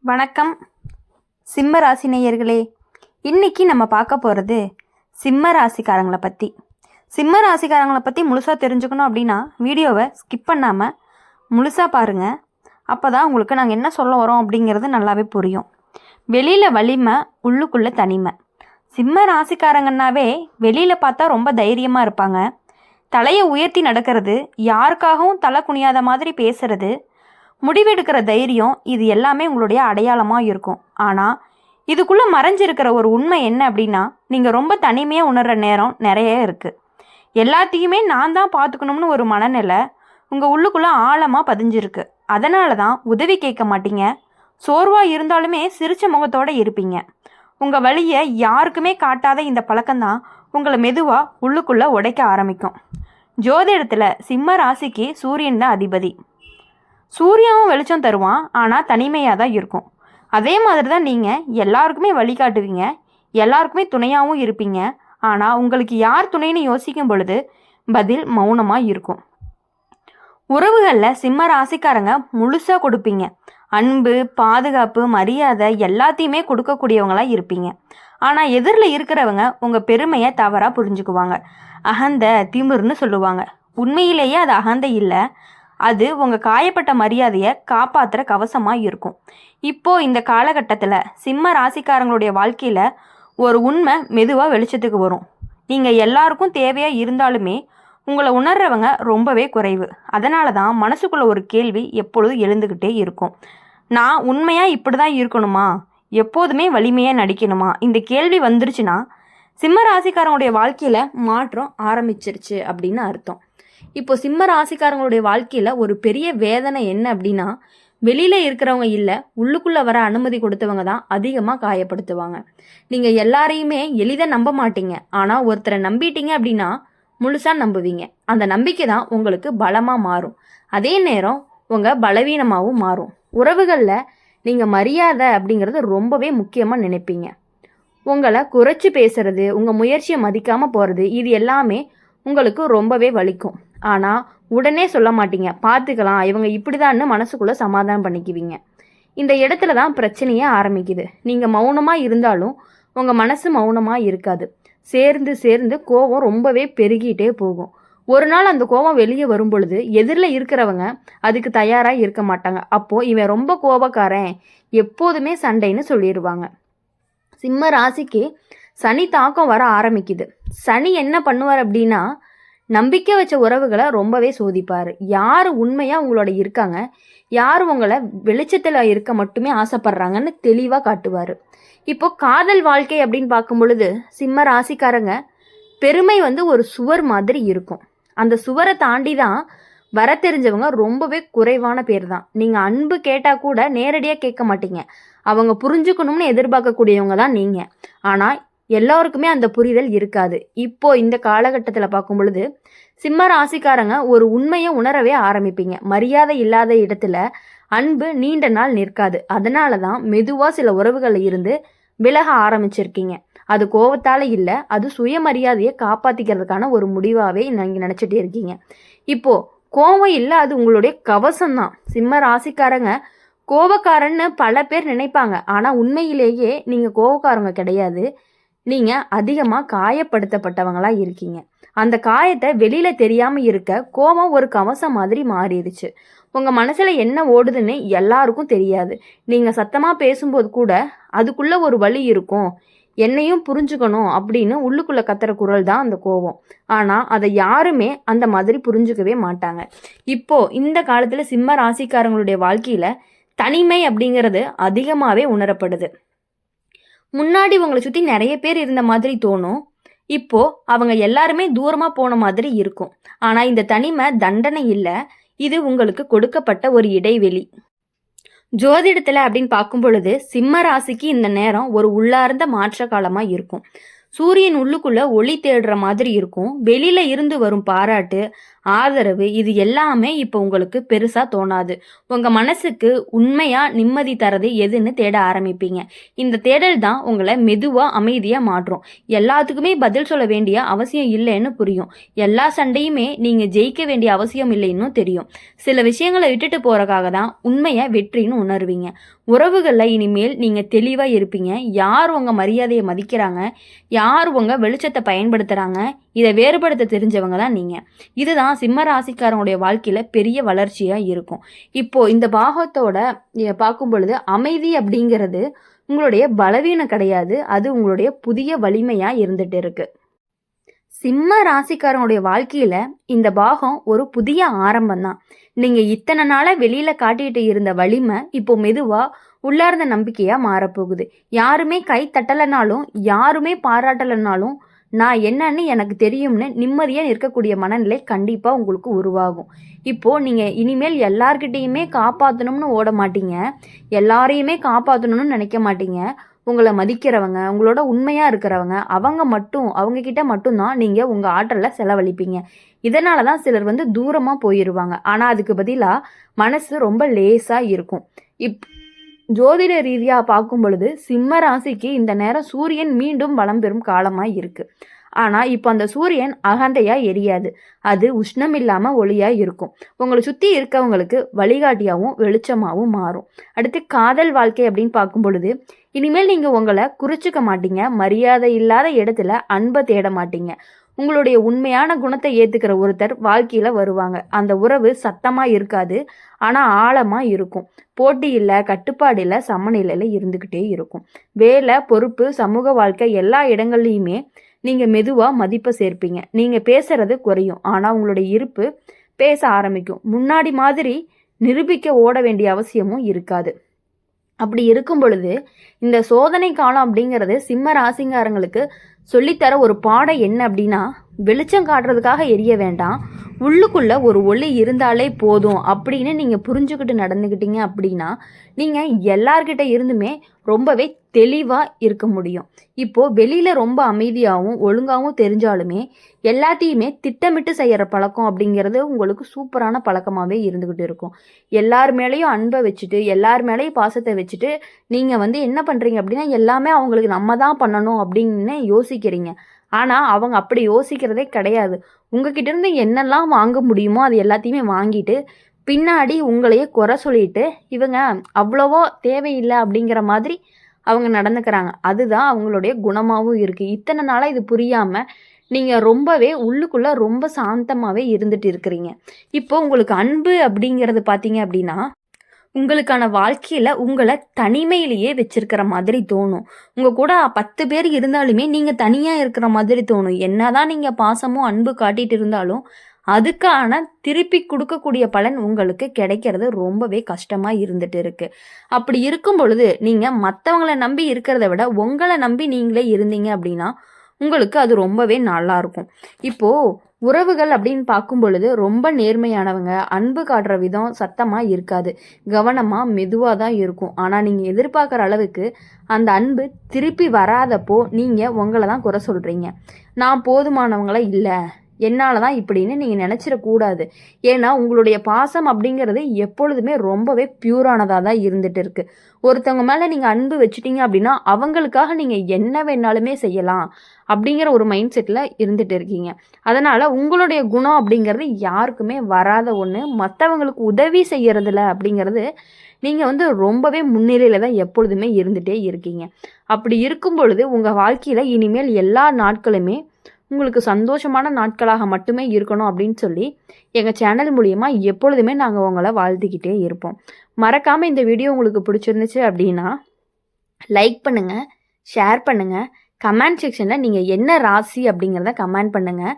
வணக்கம் சிம்ம ராசி நேயர்களே. இன்னைக்கு நம்ம பார்க்க போகிறது சிம்ம ராசிக்காரங்களை பற்றி. சிம்ம ராசிக்காரங்களை பற்றி முழுசாக தெரிஞ்சுக்கணும் அப்படின்னா வீடியோவை ஸ்கிப் பண்ணாமல் முழுசாக பாருங்கள். அப்போ தான் உங்களுக்கு நாங்கள் என்ன சொல்ல வரோம் அப்படிங்கிறது நல்லாவே புரியும். வெளியில் வலிமை, உள்ளுக்குள்ளே தனிமை. சிம்ம ராசிக்காரங்கன்னாவே வெளியில் பார்த்தா ரொம்ப தைரியமாக இருப்பாங்க. தலையை உயர்த்தி நடக்கிறது, யாருக்காகவும் தலை குனியாத மாதிரி பேசுறது, முடிவெடுக்கிற தைரியம், இது எல்லாமே உங்களுடைய அடையாளமாக இருக்கும். ஆனால் இதுக்குள்ளே மறைஞ்சிருக்கிற ஒரு உண்மை என்ன அப்படின்னா, நீங்கள் ரொம்ப தனிமையாக உணர்கிற நேரம் நிறைய இருக்குது. எல்லாத்தையுமே நான் தான் பார்த்துக்கணும்னு ஒரு மனநிலை உங்கள் உள்ளுக்குள்ளே ஆழமாக பதிஞ்சிருக்கு. அதனால தான் உதவி கேட்க மாட்டீங்க. சோர்வாக இருந்தாலுமே சிரிச்ச முகத்தோடு இருப்பீங்க. உங்கள் வழியை யாருக்குமே காட்டாத இந்த பழக்கம்தான் உங்களை மெதுவாக உள்ளுக்குள்ளே உடைக்க ஆரம்பிக்கும். ஜோதிடத்தில் சிம்ம ராசிக்கு சூரியன் தான் அதிபதி. சூரியனும் வெளிச்சம் தருவான், ஆனால் தனிமையாக தான் இருக்கும். அதே மாதிரி தான் நீங்கள் எல்லாருக்குமே வழிகாட்டுவீங்க, எல்லாருக்குமே துணையாகவும் இருப்பீங்க. ஆனால் உங்களுக்கு யார் துணைன்னு யோசிக்கும் பொழுது பதில் மௌனமாக இருக்கும். உறவுகளில் சிம்ம ராசிக்காரங்க முழுசாக கொடுப்பீங்க. அன்பு, பாதுகாப்பு, மரியாதை எல்லாத்தையுமே கொடுக்கக்கூடியவங்களாக இருப்பீங்க. ஆனால் எதிரில் இருக்கிறவங்க உங்கள் பெருமையை தவறாக புரிஞ்சுக்குவாங்க. அகந்தை, திமிர்னு சொல்லுவாங்க. உண்மையிலேயே அது அகந்தை இல்லை, அது உங்கள் காயப்பட்ட மரியாதையை காப்பாற்றுற கவசமாக இருக்கும். இப்போது இந்த காலகட்டத்தில் சிம்ம ராசிக்காரங்களுடைய வாழ்க்கையில் ஒரு உண்மை மெதுவாக வெளிச்சத்துக்கு வரும். நீங்கள் எல்லாருக்கும் தேவையாக இருந்தாலுமே உங்களை உணர்றவங்க ரொம்பவே குறைவு. அதனால தான் மனசுக்குள்ளே ஒரு கேள்வி எப்பொழுதும் எழுந்துக்கிட்டே இருக்கும். நான் உண்மையாக இப்படி தான் இருக்கணுமா, எப்போதுமே வலிமையாக நடிக்கணுமா? இந்த கேள்வி வந்துருச்சுன்னா சிம்ம ராசிக்காரங்களுடைய வாழ்க்கையில் மாற்றம் ஆரம்பிச்சிருச்சு அப்படின்னு அர்த்தம். இப்போ சிம்ம ராசிக்காரங்களுடைய வாழ்க்கையில் ஒரு பெரிய வேதனை என்ன அப்படின்னா, வெளியில் இருக்கிறவங்க இல்லை, உள்ளுக்குள்ளே வர அனுமதி கொடுத்தவங்க தான் அதிகமாக காயப்படுத்துவாங்க. நீங்கள் எல்லாரையுமே எளிதாக நம்ப மாட்டீங்க, ஆனால் ஒருத்தரை நம்பிட்டீங்க அப்படின்னா முழுசாக நம்புவீங்க. அந்த நம்பிக்கை தான் உங்களுக்கு பலமாக மாறும், அதே நேரம் உங்கள் பலவீனமாகவும் மாறும். உறவுகளில் நீங்கள் மரியாதை அப்படிங்கிறது ரொம்பவே முக்கியமாக நினைப்பீங்க. உங்களை குறைச்சி பேசுறது, உங்கள் முயற்சியை மதிக்காமல் போகிறது, இது எல்லாமே உங்களுக்கு ரொம்பவே வலிக்கும். ஆனால் உடனே சொல்ல மாட்டீங்க, பார்த்துக்கலாம் இவங்க இப்படிதான்னு மனசுக்குள்ளே சமாதானம் பண்ணிக்குவீங்க. இந்த இடத்துல தான் பிரச்சனையே ஆரம்பிக்குது. நீங்கள் மௌனமாக இருந்தாலும் உங்கள் மனசு மௌனமாக இருக்காது. சேர்ந்து சேர்ந்து கோபம் ரொம்பவே பெருகிட்டே போகும். ஒரு நாள் அந்த கோபம் வெளியே வரும் பொழுது எதிரில் இருக்கிறவங்க அதுக்கு தயாராக இருக்க மாட்டாங்க. அப்போது இவன் ரொம்ப கோபக்காரன், எப்போதுமே சண்டைன்னு சொல்லிடுவாங்க. சிம்ம ராசிக்கு சனி தாக்கம் வர ஆரம்பிக்குது. சனி என்ன பண்ணுவார் அப்படின்னா, நம்பிக்கை வச்ச உறவுகளை ரொம்பவே சோதிப்பார். யார் உண்மையாக உங்களோட இருக்காங்க, யார் உங்களை வெளிச்சத்தில் இருக்க மட்டுமே ஆசைப்படுறாங்கன்னு தெளிவாக காட்டுவார். இப்போ காதல் வாழ்க்கை அப்படின்னு பார்க்கும் பொழுது சிம்ம ராசிக்காரங்க பெருமை ஒரு சுவர் மாதிரி இருக்கும். அந்த சுவரை தாண்டி தான் வர தெரிஞ்சவங்க ரொம்பவே குறைவான பேர் தான். நீங்கள் அன்பு கேட்டால் கூட நேரடியாக கேட்க மாட்டீங்க, அவங்க புரிஞ்சுக்கணும்னு எதிர்பார்க்கக்கூடியவங்க தான் நீங்கள். ஆனால் எல்லோருக்குமே அந்த புரிதல் இருக்காது. இப்போ இந்த காலகட்டத்தில் பார்க்கும் பொழுது சிம்ம ராசிக்காரங்க ஒரு உண்மையை உணரவே ஆரம்பிப்பீங்க. மரியாதை இல்லாத இடத்துல அன்பு நீண்ட நாள் நிற்காது. அதனால தான் மெதுவாக சில உறவுகளில் இருந்து விலக ஆரம்பிச்சிருக்கீங்க. அது கோபத்தால் இல்லை, அது சுயமரியாதையை காப்பாற்றிக்கிறதுக்கான ஒரு முடிவாகவே நீங்கள் நினச்சிட்டே இருக்கீங்க. இப்போது கோபம் இல்லை, அது உங்களுடைய கவசம்தான். சிம்ம ராசிக்காரங்க கோபக்காரன்னு பல பேர் நினைப்பாங்க, ஆனால் உண்மையிலேயே நீங்கள் கோபக்காரங்க கிடையாது. நீங்கள் அதிகமாக காயப்படுத்தப்பட்டவங்களாக இருக்கீங்க. அந்த காயத்தை வெளியில் தெரியாமல் இருக்க கோபம் ஒரு கவசம் மாதிரி மாறிடுச்சு. உங்கள் மனசில் என்ன ஓடுதுன்னு எல்லாருக்கும் தெரியாது. நீங்கள் சத்தமாக பேசும்போது கூட அதுக்குள்ளே ஒரு வலி இருக்கும், என்னையும் புரிஞ்சுக்கணும் அப்படின்னு உள்ளுக்குள்ளே கத்துற குரல் தான் அந்த கோபம். ஆனால் அதை யாருமே அந்த மாதிரி புரிஞ்சுக்கவே மாட்டாங்க. இப்போது இந்த காலத்தில் சிம்ம ராசிக்காரங்களுடைய வாழ்க்கையில் தனிமை அப்படிங்கிறது அதிகமாகவே உணரப்படுது. முன்னாடி உங்களை சுற்றி நிறைய பேர் இருந்த மாதிரி தோணும், இப்போது அவங்க எல்லாருமே தூரமாக போன மாதிரி இருக்கும். ஆனால் இந்த தனிமை தண்டனை இல்லை, இது உங்களுக்கு கொடுக்கப்பட்ட ஒரு இடைவெளி. ஜோதிடத்தில் அப்படின்னு பார்க்கும் பொழுது சிம்ம ராசிக்கு இந்த நேரம் ஒரு உள்ளார்ந்த மாற்ற காலமாக இருக்கும். சூரியன் உள்ளுக்குள்ளே ஒளி தேடுற மாதிரி இருக்கும். வெளியில் இருந்து வரும் பாராட்டு, ஆதரவு, இது எல்லாமே இப்போ உங்களுக்கு பெருசாக தோணாது. உங்கள் மனசுக்கு உண்மையாக நிம்மதி தரது எதுன்னு தேட ஆரம்பிப்பீங்க. இந்த தேடல் தான் உங்களை மெதுவாக அமைதியாக மாற்றும். எல்லாத்துக்குமே பதில் சொல்ல வேண்டிய அவசியம் இல்லைன்னு புரியும். எல்லா சண்டையுமே நீங்கள் ஜெயிக்க வேண்டிய அவசியம் இல்லைன்னு தெரியும். சில விஷயங்களை விட்டுட்டு போகிறக்காக தான் உண்மையை வெற்றின்னு உணர்வீங்க. உறவுகளில் இனிமேல் நீங்கள் தெளிவாக இருப்பீங்க. யார் உங்கள் மரியாதையை மதிக்கிறாங்க, யார் உங்கள் வெளிச்சத்தை பயன்படுத்துகிறாங்க, இதை வேறுபடுத்த தெரிஞ்சவங்க தான் நீங்கள். இதுதான் சிம்ம ராசிக்காரங்களுடைய வாழ்க்கையில் பெரிய வளர்ச்சியாக இருக்கும். இப்போது இந்த பாகத்தோட பார்க்கும் பொழுது அமைதி அப்படிங்கிறது உங்களுடைய பலவீனம் கிடையாது, அது உங்களுடைய புதிய வலிமையாக இருந்துட்டு இருக்கு. சிம்ம ராசிக்காரனுடைய வாழ்க்கையில் இந்த பாகம் ஒரு புதிய ஆரம்பம் தான். நீங்கள் இத்தனை நாளாக வெளியில் காட்டிகிட்டு இருந்த வலிமை இப்போ மெதுவாக உள்ளார்ந்த நம்பிக்கையாக மாறப்போகுது. யாருமே கை தட்டலைனாலும், யாருமே பாராட்டலைனாலும், நான் என்னன்னு எனக்கு தெரியும்னு நிம்மதியாக இருக்கக்கூடிய மனநிலை கண்டிப்பாக உங்களுக்கு உருவாகும். இப்போது நீங்கள் இனிமேல் எல்லார்கிட்டேயுமே காப்பாற்றணும்னு ஓட மாட்டீங்க, எல்லாரையுமே காப்பாற்றணும்னு நினைக்க மாட்டீங்க. உங்களை மதிக்கிறவங்க, உங்களோட உண்மையாக இருக்கிறவங்க, அவங்கக்கிட்ட மட்டும்தான் நீங்கள் உங்கள் ஆற்றலை செலவழிப்பீங்க. இதனால தான் சிலர் தூரமாக போயிடுவாங்க. ஆனால் அதுக்கு பதிலாக மனசு ரொம்ப லேசாக இருக்கும். ஜோதிட ரீதியாக பார்க்கும் பொழுது சிம்ம ராசிக்கு இந்த நேரம் சூரியன் மீண்டும் வளம் பெறும் காலமாக இருக்குது. ஆனால் இப்போ அந்த சூரியன் அகந்தையாக எரியாது, அது உஷ்ணம் இல்லாமல் ஒளியாக இருக்கும். உங்களை சுற்றி இருக்கவங்களுக்கு வழிகாட்டியாகவும் வெளிச்சமாகவும் மாறும். அடுத்து காதல் வாழ்க்கை அப்படின்னு பார்க்கும் பொழுது இனிமேல் நீங்கள் உங்களை குறிச்சிக்க மாட்டீங்க, மரியாதை இல்லாத இடத்துல அன்பை தேட மாட்டீங்க. உங்களுடைய உண்மையான குணத்தை ஏற்றுக்கிற ஒருத்தர் வாழ்க்கையில் வருவாங்க. அந்த உறவு சத்தமாக இருக்காது, ஆனால் ஆழமாக இருக்கும். போட்டி இல்லை, கட்டுப்பாடு இல்லை, சமநிலையில் இருந்துக்கிட்டே இருக்கும். வேலை, பொறுப்பு, சமூக வாழ்க்கை எல்லா இடங்கள்லையுமே நீங்கள் மெதுவாக மதிப்பை சேர்ப்பீங்க. நீங்கள் பேசுறது குறையும், ஆனால் உங்களுடைய இருப்பு பேச ஆரம்பிக்கும். முன்னாடி மாதிரி நிரூபிக்க ஓட வேண்டிய அவசியமும் இருக்காது. அப்படி இருக்கும் பொழுது இந்த சோதனை காலம் அப்படிங்கிறது சிம்ம ராசிங்காரங்களுக்கு சொல்லித்தர ஒரு பாடம் என்ன அப்படின்னா, வெளிச்சம் காட்டுறதுக்காக எரிய வேண்டாம், உள்ளுக்குள்ளே ஒரு ஒளி இருந்தாலே போதும் அப்படின்னு நீங்கள் புரிஞ்சுக்கிட்டு நடந்துக்கிட்டீங்க அப்படின்னா நீங்கள் எல்லார்கிட்ட இருந்துமே ரொம்பவே தெளிவாக இருக்க முடியும். இப்போது வெளியில் ரொம்ப அமைதியாகவும் ஒழுங்காகவும் தெரிஞ்சாலுமே எல்லாத்தையுமே திட்டமிட்டு செய்கிற பழக்கம் அப்படிங்கிறது உங்களுக்கு சூப்பரான பழக்கமாகவே இருந்துக்கிட்டு இருக்கும். எல்லார் மேலேயும் அன்பை வச்சுட்டு, எல்லார் மேலேயும் பாசத்தை வச்சுட்டு நீங்கள் என்ன பண்ணுறீங்க அப்படின்னா, எல்லாமே அவங்களுக்கு நம்ம தான் பண்ணணும் அப்படின்னு யோசிக்கிறீங்க. ஆனால் அவங்க அப்படி யோசிக்கிறதே கிடையாது. உங்ககிட்ட இருந்து என்னெல்லாம் வாங்க முடியுமோ அது எல்லாத்தையுமே வாங்கிட்டு பின்னாடி உங்களையே குறை சொல்லிட்டு இவங்க அவ்வளவோ தேவையில்லை அப்படிங்கிற மாதிரி அவங்க நடந்துக்கிறாங்க. அதுதான் அவங்களுடைய குணமாகவும் இருக்குது. இத்தனை நாளாக இது புரியாமல் நீங்கள் ரொம்பவே உள்ளுக்குள்ளே ரொம்ப சாந்தமாகவே இருந்துட்டு இருக்கிறீங்க. இப்போ உங்களுக்கு அன்பு அப்படிங்கிறது பார்த்தீங்க அப்படின்னா உங்களுக்கான வாழ்க்கையில் உங்களை தனிமையிலேயே வச்சிருக்கிற மாதிரி தோணும். உங்கள் கூட 10 பேர் இருந்தாலுமே நீங்கள் தனியாக இருக்கிற மாதிரி தோணும். என்னதான் நீங்கள் பாசமும் அன்பு காட்டிட்டு இருந்தாலும் அதுக்கான திருப்பி கொடுக்கக்கூடிய பலன் உங்களுக்கு கிடைக்கிறது ரொம்பவே கஷ்டமாக இருந்துட்டு இருக்கு. அப்படி இருக்கும் பொழுது நீங்கள் மற்றவங்களை நம்பி இருக்கிறத விட உங்களை நம்பி நீங்களே இருந்தீங்க அப்படின்னா உங்களுக்கு அது ரொம்பவே நல்லா இருக்கும். இப்போது உறவுகள் அப்படின்னு பார்க்கும் பொழுது ரொம்ப நேர்மையானவங்க, அன்பு காட்டுற விதம் சத்தமாக இருக்காது, கவனமாக மெதுவாக தான் இருக்கும். ஆனால் நீங்கள் எதிர்பார்க்குற அளவுக்கு அந்த அன்பு திருப்பி வராதப்போ நீங்கள் உங்களை தான் குறை சொல்கிறீங்க. நான் போதுமானவங்களா இல்லை, என்னால் தான் இப்படின்னு நீங்கள் நினச்சிடக்கூடாது. ஏன்னா உங்களுடைய பாசம் அப்படிங்கிறது எப்பொழுதுமே ரொம்பவே பியூரானதாக தான் இருந்துகிட்டு இருக்குது. ஒருத்தவங்க மேலே நீங்கள் அன்பு வச்சுட்டீங்க அப்படின்னா அவங்களுக்காக நீங்கள் என்ன வேணாலுமே செய்யலாம் அப்படிங்கிற ஒரு மைண்ட் செட்டில் இருந்துகிட்டு இருக்கீங்க. அதனால் உங்களுடைய குணம் அப்படிங்கிறது யாருக்குமே வராத ஒன்று. மற்றவங்களுக்கு உதவி செய்கிறதுல அப்படிங்கிறது நீங்கள் ரொம்பவே முன்னிலையில் தான் எப்பொழுதுமே இருந்துகிட்டே இருக்கீங்க. அப்படி இருக்கும் பொழுது உங்கள் வாழ்க்கையில் இனிமேல் எல்லா நாட்களுமே உங்களுக்கு சந்தோஷமான நாட்களாக மட்டுமே இருக்கணும் அப்படின்னு சொல்லி எங்கள் சேனல் மூலிமா எப்பொழுதுமே நாங்கள் உங்களை வாழ்த்துக்கிட்டே இருப்போம். மறக்காமல் இந்த வீடியோ உங்களுக்கு பிடிச்சிருந்துச்சு அப்படின்னா லைக் பண்ணுங்கள், ஷேர் பண்ணுங்கள், கமெண்ட் செக்ஷனில் நீங்கள் என்ன ராசி அப்படிங்கிறத கமெண்ட் பண்ணுங்கள்.